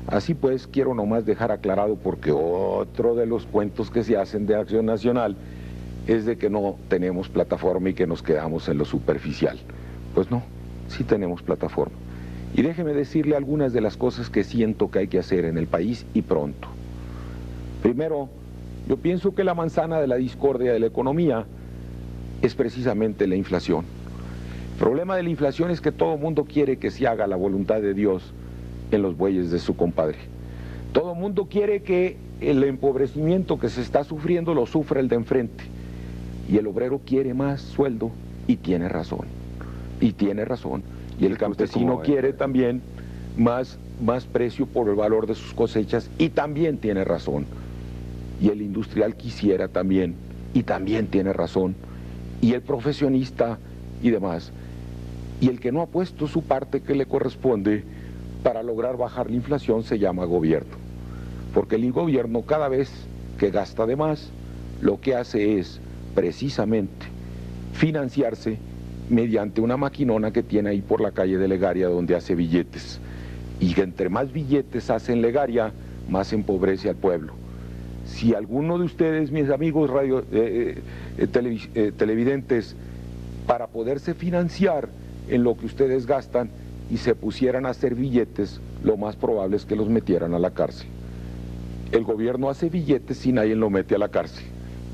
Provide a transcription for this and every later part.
Así pues, quiero nomás dejar aclarado, porque otro de los cuentos que se hacen de Acción Nacional es de que no tenemos plataforma y que nos quedamos en lo superficial. Pues no, sí tenemos plataforma. Y déjeme decirle algunas de las cosas que siento que hay que hacer en el país y pronto. Primero, yo pienso que la manzana de la discordia de la economía es precisamente la inflación. El problema de la inflación es que todo el mundo quiere que se haga la voluntad de Dios en los bueyes de su compadre. Todo el mundo quiere que el empobrecimiento que se está sufriendo lo sufra el de enfrente. Y el obrero quiere más sueldo y tiene razón. Y tiene razón. Y el campesino quiere también más precio por el valor de sus cosechas y también tiene razón. Y el industrial quisiera también y también tiene razón. Y el profesionista y demás. Y el que no ha puesto su parte que le corresponde para lograr bajar la inflación se llama gobierno. Porque el gobierno, cada vez que gasta de más, lo que hace es precisamente financiarse mediante una maquinona que tiene ahí por la calle de Legaria, donde hace billetes. Y que entre más billetes hace en Legaria, más empobrece al pueblo. Si alguno de ustedes, mis amigos televidentes, para poderse financiar en lo que ustedes gastan y se pusieran a hacer billetes, lo más probable es que los metieran a la cárcel. El gobierno hace billetes y nadie lo mete a la cárcel.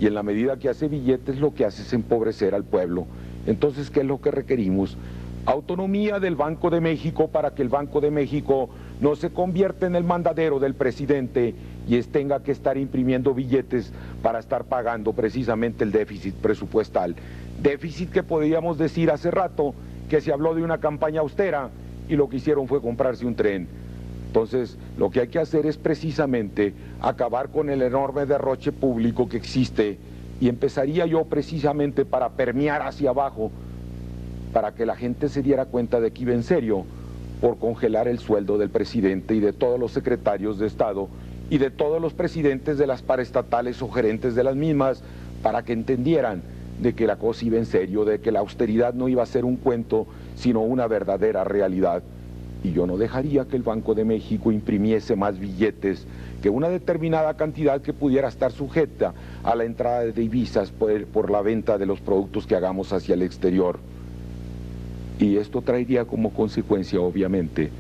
Y en la medida que hace billetes, lo que hace es empobrecer al pueblo. Entonces, ¿qué es lo que requerimos? Autonomía del Banco de México, para que el Banco de México no se convierta en el mandadero del presidente y tenga que estar imprimiendo billetes para estar pagando precisamente el déficit presupuestal. Déficit que podríamos decir hace rato que se habló de una campaña austera y lo que hicieron fue comprarse un tren. Entonces, lo que hay que hacer es precisamente acabar con el enorme derroche público que existe, y empezaría yo precisamente para permear hacia abajo, para que la gente se diera cuenta de que iba en serio, por congelar el sueldo del presidente y de todos los secretarios de Estado y de todos los presidentes de las paraestatales o gerentes de las mismas, para que entendieran de que la cosa iba en serio, de que la austeridad no iba a ser un cuento, sino una verdadera realidad. Y yo no dejaría que el Banco de México imprimiese más billetes que una determinada cantidad que pudiera estar sujeta a la entrada de divisas por la venta de los productos que hagamos hacia el exterior. Y esto traería como consecuencia, obviamente,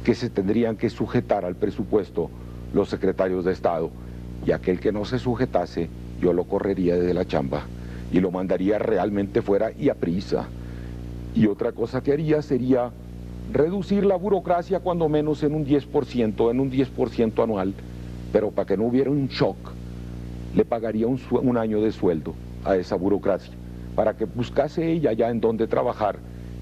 que se tendrían que sujetar al presupuesto los secretarios de Estado, y aquel que no se sujetase, yo lo correría desde la chamba y lo mandaría realmente fuera y a prisa. Y otra cosa que haría sería reducir la burocracia cuando menos en un 10% anual, pero para que no hubiera un shock, le pagaría un año de sueldo a esa burocracia, para que buscase ella ya en dónde trabajar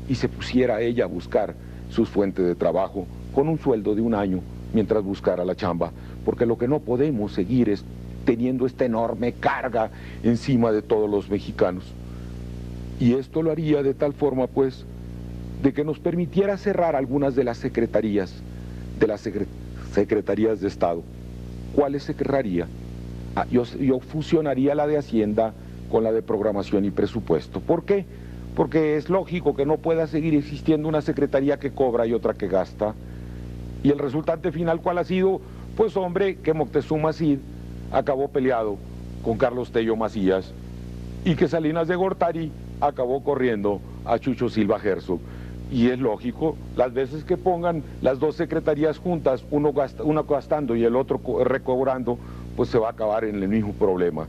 y se pusiera ella a buscar sus fuentes de trabajo con un sueldo de un año mientras buscara la chamba, porque lo que no podemos seguir es teniendo esta enorme carga encima de todos los mexicanos. Y esto lo haría de tal forma, pues, de que nos permitiera cerrar algunas de las secretarías, secretarías de Estado. ¿Cuáles se cerraría? Yo fusionaría la de Hacienda con la de Programación y Presupuesto. ¿Por qué? Porque es lógico que no pueda seguir existiendo una secretaría que cobra y otra que gasta. Y el resultante final, ¿cuál ha sido? Pues, hombre, que Moctezuma Cid acabó peleado con Carlos Tello Macías y que Salinas de Gortari acabó corriendo a Chucho Silva Herzog. Y es lógico, las veces que pongan las dos secretarías juntas, uno gastando y el otro recobrando, pues se va a acabar en el mismo problema.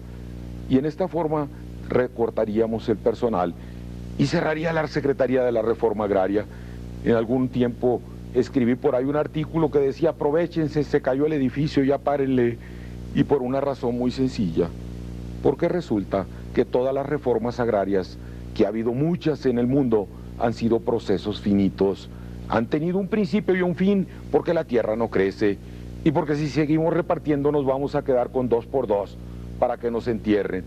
Y en esta forma recortaríamos el personal y cerraría la Secretaría de la Reforma Agraria. En algún tiempo escribí por ahí un artículo que decía: aprovechense, se cayó el edificio, ya párenle, y por una razón muy sencilla, porque resulta que todas las reformas agrarias, que ha habido muchas en el mundo, han sido procesos finitos, han tenido un principio y un fin, porque la tierra no crece, y porque si seguimos repartiendo nos vamos a quedar con 2 por 2 para que nos entierren.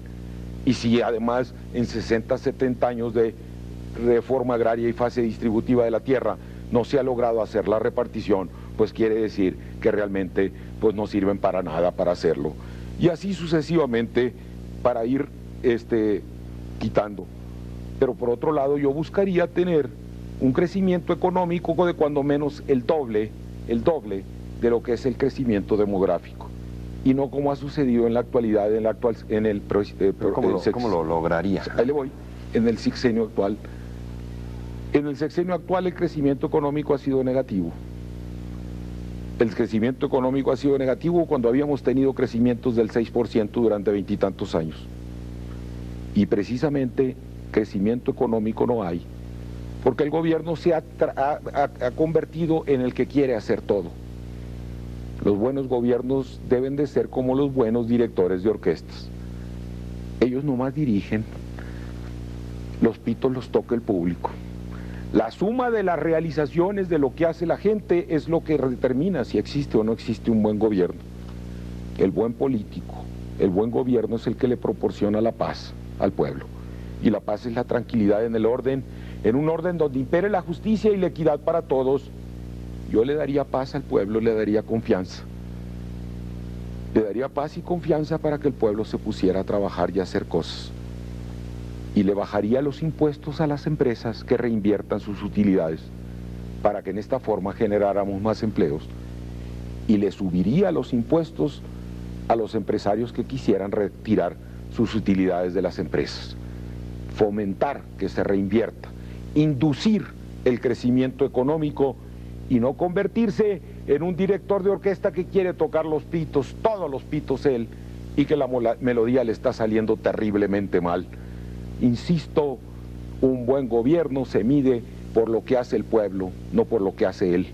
Y si además en 60, 70 años de reforma agraria y fase distributiva de la tierra no se ha logrado hacer la repartición, pues quiere decir que realmente pues no sirven para nada para hacerlo. Y así sucesivamente para ir quitando. Pero por otro lado, yo buscaría tener un crecimiento económico de cuando menos el doble de lo que es el crecimiento demográfico, y no como ha sucedido en la actualidad, ¿Cómo lo lograría? Ahí le voy, en el sexenio actual. En el sexenio actual el crecimiento económico ha sido negativo. El crecimiento económico ha sido negativo cuando habíamos tenido crecimientos del 6% durante 20 y tantos años. Y precisamente crecimiento económico no hay, porque el gobierno se ha convertido en el que quiere hacer todo. Los buenos gobiernos deben de ser como los buenos directores de orquestas. Ellos nomás dirigen, los pitos los toca el público. La suma de las realizaciones de lo que hace la gente es lo que determina si existe o no existe un buen gobierno. El buen político, el buen gobierno es el que le proporciona la paz al pueblo. Y la paz es la tranquilidad en un orden donde impere la justicia y la equidad para todos. Yo le daría paz al pueblo, le daría confianza. Le daría paz y confianza para que el pueblo se pusiera a trabajar y a hacer cosas. Y le bajaría los impuestos a las empresas que reinviertan sus utilidades para que en esta forma generáramos más empleos. Y le subiría los impuestos a los empresarios que quisieran retirar sus utilidades de las empresas. Fomentar que se reinvierta, inducir el crecimiento económico y no convertirse en un director de orquesta que quiere tocar los pitos, todos los pitos él, y que la melodía le está saliendo terriblemente mal. Insisto, un buen gobierno se mide por lo que hace el pueblo, no por lo que hace él.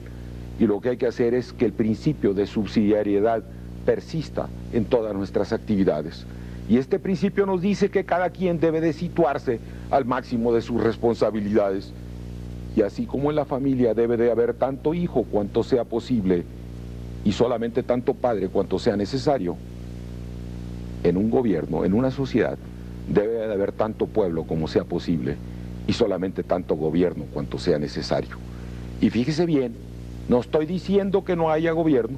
Y lo que hay que hacer es que el principio de subsidiariedad persista en todas nuestras actividades. Y este principio nos dice que cada quien debe de situarse al máximo de sus responsabilidades. Y así como en la familia debe de haber tanto hijo cuanto sea posible y solamente tanto padre cuanto sea necesario, en un gobierno, en una sociedad, debe de haber tanto pueblo como sea posible y solamente tanto gobierno cuanto sea necesario. Y fíjese bien, no estoy diciendo que no haya gobierno,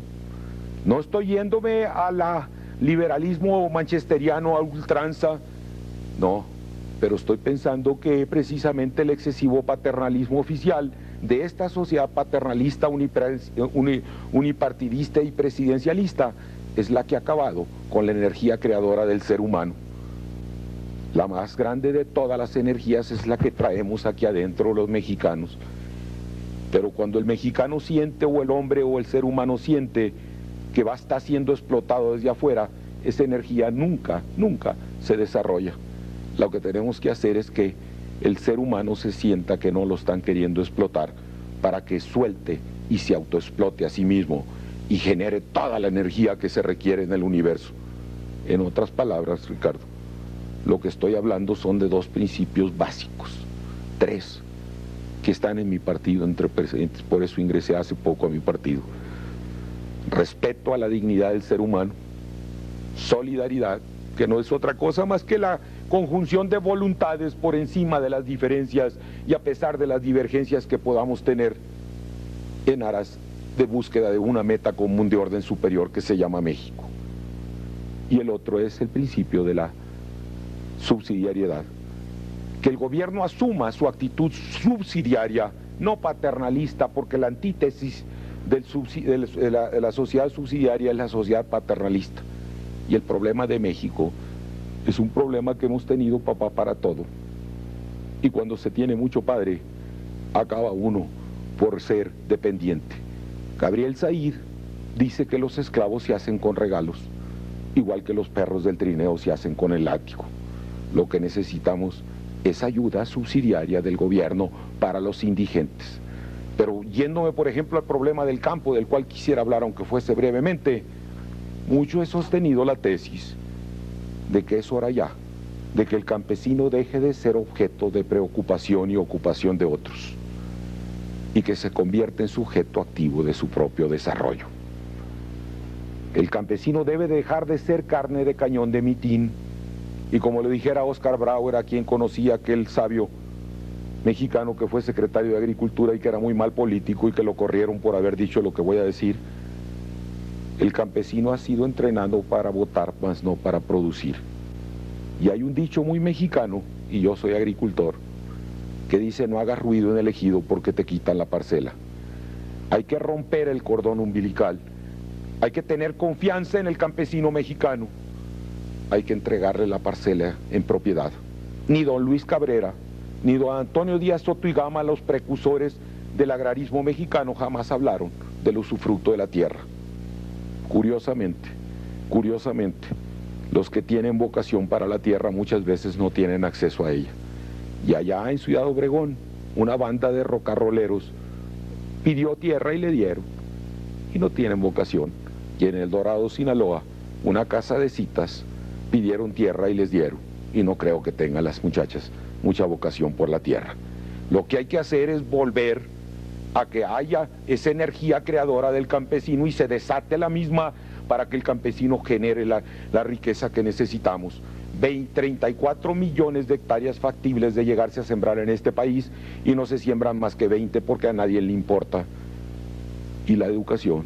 no estoy yéndome a la liberalismo manchesteriano a ultranza, no, pero estoy pensando que precisamente el excesivo paternalismo oficial de esta sociedad paternalista, unipartidista y presidencialista es la que ha acabado con la energía creadora del ser humano. La más grande de todas las energías es la que traemos aquí adentro los mexicanos. Pero cuando el mexicano siente, o el hombre o el ser humano siente que va a estar siendo explotado desde afuera, esa energía nunca se desarrolla. Lo que tenemos que hacer es que el ser humano se sienta que no lo están queriendo explotar, para que suelte y se autoexplote a sí mismo y genere toda la energía que se requiere en el universo. En otras palabras, Ricardo, lo que estoy hablando son de dos principios básicos, tres, que están en mi partido entre presentes, por eso ingresé hace poco a mi partido. Respeto a la dignidad del ser humano, solidaridad, que no es otra cosa más que la conjunción de voluntades por encima de las diferencias y a pesar de las divergencias que podamos tener en aras de búsqueda de una meta común de orden superior que se llama México. Y el otro es el principio de la subsidiariedad, que el gobierno asuma su actitud subsidiaria, no paternalista, porque la antítesis de la sociedad subsidiaria es la sociedad paternalista. Y el problema de México es un problema que hemos tenido papá para todo, y cuando se tiene mucho padre acaba uno por ser dependiente. Gabriel Said dice que los esclavos se hacen con regalos, igual que los perros del trineo se hacen con el látigo. Lo que necesitamos es ayuda subsidiaria del gobierno para los indigentes. Pero yéndome, por ejemplo, al problema del campo, del cual quisiera hablar, aunque fuese brevemente, mucho he sostenido la tesis de que es hora ya de que el campesino deje de ser objeto de preocupación y ocupación de otros, y que se convierta en sujeto activo de su propio desarrollo. El campesino debe dejar de ser carne de cañón de mitin, y como le dijera Oscar Brauer, a quien conocía, aquel sabio mexicano que fue secretario de Agricultura y que era muy mal político y que lo corrieron por haber dicho lo que voy a decir, el campesino ha sido entrenado para votar, mas no para producir. Y hay un dicho muy mexicano, y yo soy agricultor, que dice: no hagas ruido en el ejido porque te quitan la parcela. Hay que romper el cordón umbilical Hay que tener confianza en el campesino mexicano. Hay que entregarle la parcela en propiedad. Ni don Luis Cabrera, ni don Antonio Díaz Soto y Gama, los precursores del agrarismo mexicano, jamás hablaron del usufructo de la tierra. Curiosamente, los que tienen vocación para la tierra muchas veces no tienen acceso a ella. Y allá en Ciudad Obregón, una banda de rocarroleros pidió tierra y le dieron, y no tienen vocación. Y en El Dorado, Sinaloa, una casa de citas, pidieron tierra y les dieron, y no creo que tengan las muchachas mucha vocación por la tierra. Lo que hay que hacer es volver a que haya esa energía creadora del campesino y se desate la misma para que el campesino genere la riqueza que necesitamos. 34 millones de hectáreas factibles de llegarse a sembrar en este país y no se siembran más que 20 porque a nadie le importa. Y la educación,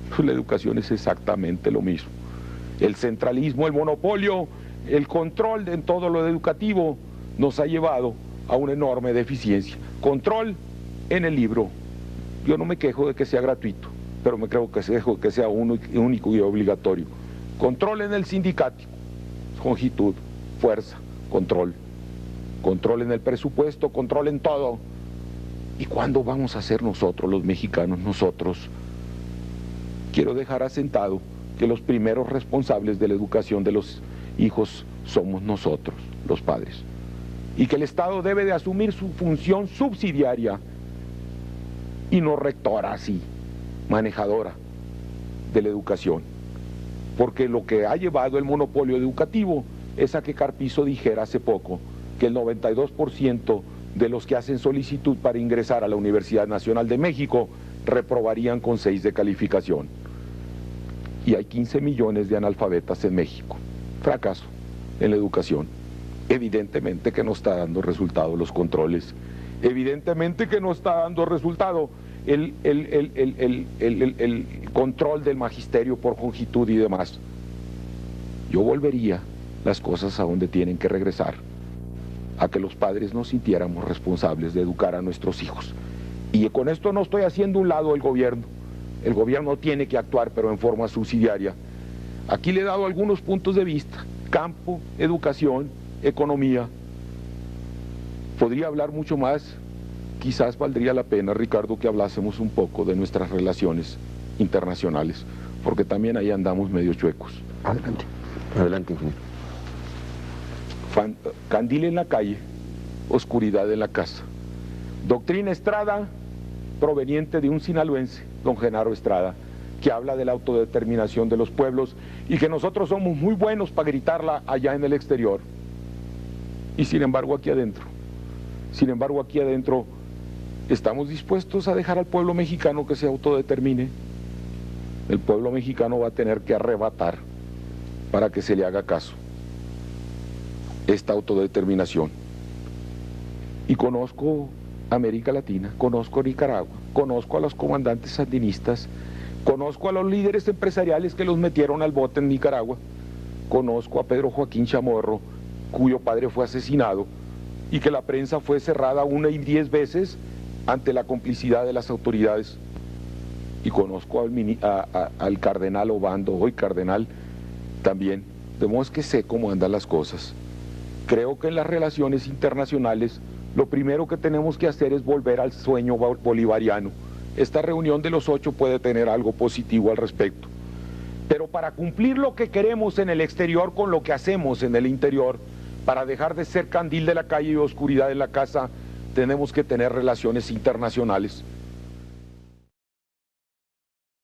pues la educación es exactamente lo mismo. El centralismo, el monopolio, el control en todo lo educativo nos ha llevado a una enorme deficiencia. Control en el libro. Yo no me quejo de que sea gratuito, pero me creo que sea único y obligatorio. Control en el sindicato, longitud, fuerza, control. Control en el presupuesto, control en todo. ¿Y cuándo vamos a ser nosotros, los mexicanos, nosotros? Quiero dejar asentado que los primeros responsables de la educación de los hijos somos nosotros, los padres. Y que el Estado debe de asumir su función subsidiaria y no rectora, así, manejadora de la educación. Porque lo que ha llevado el monopolio educativo es a que Carpizo dijera hace poco que el 92% de los que hacen solicitud para ingresar a la Universidad Nacional de México reprobarían con 6 de calificación. Y hay 15 millones de analfabetas en México. Fracaso en la educación. Evidentemente que no está dando resultado los controles. Evidentemente que no está dando resultado el control del magisterio por longitud y demás. Yo volvería las cosas a donde tienen que regresar, a que los padres nos sintiéramos responsables de educar a nuestros hijos. Y con esto no estoy haciendo un lado el gobierno. El gobierno tiene que actuar, pero en forma subsidiaria. Aquí le he dado algunos puntos de vista: campo, educación, economía. Podría hablar mucho más. Quizás valdría la pena, Ricardo, que hablásemos un poco de nuestras relaciones internacionales, porque también ahí andamos medio chuecos. Adelante. Adelante, ingeniero. Candil en la calle, oscuridad en la casa. Doctrina Estrada, proveniente de un sinaloense, don Genaro Estrada, que habla de la autodeterminación de los pueblos y que nosotros somos muy buenos para gritarla allá en el exterior. Y sin embargo aquí adentro, ¿estamos dispuestos a dejar al pueblo mexicano que se autodetermine? El pueblo mexicano va a tener que arrebatar para que se le haga caso esta autodeterminación. Y conozco América Latina, conozco Nicaragua, conozco a los comandantes sandinistas, conozco a los líderes empresariales que los metieron al bote en Nicaragua, conozco a Pedro Joaquín Chamorro, cuyo padre fue asesinado y que la prensa fue cerrada 1 y 10 veces ante la complicidad de las autoridades. Y conozco al cardenal Obando, hoy cardenal también, de modo que sé cómo andan las cosas. Creo que en las relaciones internacionales lo primero que tenemos que hacer es volver al sueño bolivariano. Esta reunión de los 8 puede tener algo positivo al respecto. Pero para cumplir lo que queremos en el exterior con lo que hacemos en el interior, para dejar de ser candil de la calle y oscuridad en la casa, tenemos que tener relaciones internacionales.